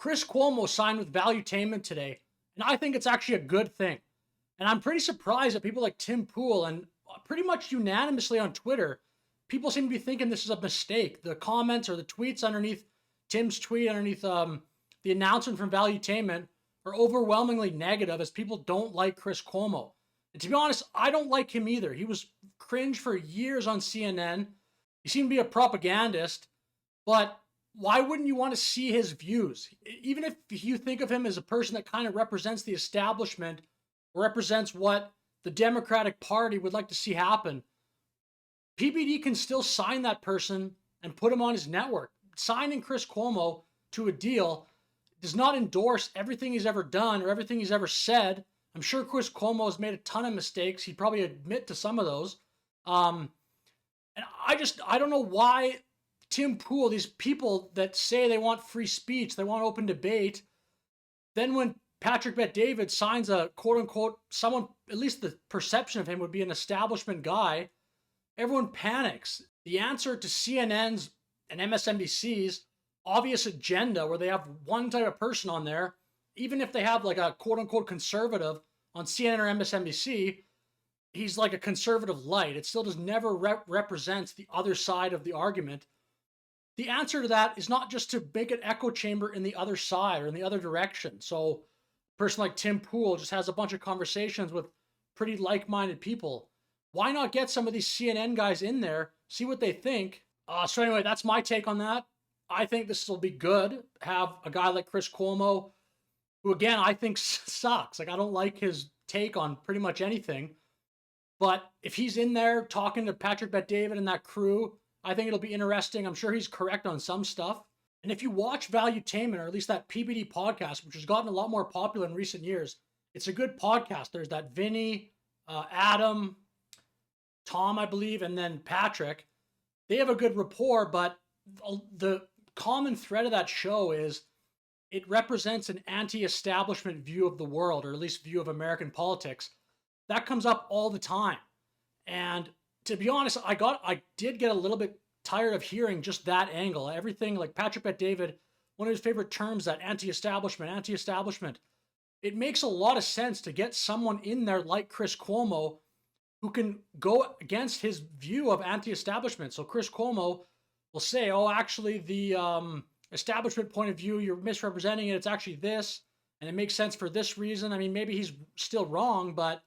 Chris Cuomo signed with Valuetainment today, and I think it's actually a good thing. And I'm pretty surprised that people like Tim Pool and pretty much unanimously on Twitter, people seem to be thinking this is a mistake. The comments or the tweets underneath Tim's tweet, underneath the announcement from Valuetainment, are overwhelmingly negative as people don't like Chris Cuomo. And to be honest, I don't like him either. He was cringe for years on CNN. He seemed to be a propagandist, but why wouldn't you want to see his views? Even if you think of him as a person that kind of represents the establishment, represents what the Democratic Party would like to see happen, PBD can still sign that person and put him on his network. Signing Chris Cuomo to a deal does not endorse everything he's ever done or everything he's ever said. I'm sure Chris Cuomo has made a ton of mistakes. He'd probably admit to some of those. And I don't know why Tim Pool, these people that say they want free speech, they want open debate, then when Patrick Bet-David signs a quote-unquote, someone, at least the perception of him would be an establishment guy, everyone panics. The answer to CNN's and MSNBC's obvious agenda, where they have one type of person on there, even if they have like a quote-unquote conservative on CNN or MSNBC, he's like a conservative light. It still never represents the other side of the argument. The answer to that is not just to make an echo chamber in the other side or in the other direction. So a person like Tim Pool just has a bunch of conversations with pretty like-minded people. Why not get some of these CNN guys in there, see what they think? So anyway, that's my take on that. I think this will be good. Have a guy like Chris Cuomo, who again, I think sucks. Like, I don't like his take on pretty much anything. But if he's in there talking to Patrick Bet-David and that crew, I think it'll be interesting. I'm sure he's correct on some stuff. And if you watch Valuetainment, or at least that PBD podcast, which has gotten a lot more popular in recent years, it's a good podcast. There's that Vinny, Adam, Tom, I believe, and then Patrick. They have a good rapport, but the common thread of that show is it represents an anti-establishment view of the world, or at least view of American politics. That comes up all the time. And to be honest, I did get a little bit tired of hearing just that angle. Everything like Patrick Bet-David, one of his favorite terms, that anti-establishment. It makes a lot of sense to get someone in there like Chris Cuomo who can go against his view of anti-establishment. So Chris Cuomo will say, oh, actually the establishment point of view, you're misrepresenting it. It's actually this, and it makes sense for this reason. I mean, maybe he's still wrong, but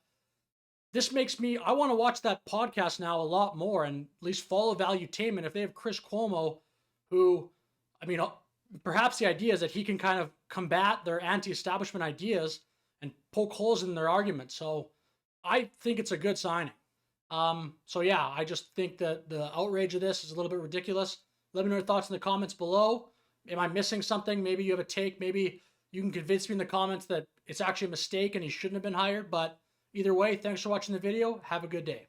this makes me, I want to watch that podcast now a lot more and at least follow Valuetainment. If they have Chris Cuomo, who, I mean, perhaps the idea is that he can kind of combat their anti-establishment ideas and poke holes in their argument. So I think it's a good signing. So yeah, I just think that the outrage of this is a little bit ridiculous. Let me know your thoughts in the comments below. Am I missing something? Maybe you have a take. Maybe you can convince me in the comments that it's actually a mistake and he shouldn't have been hired. But either way, thanks for watching the video. Have a good day.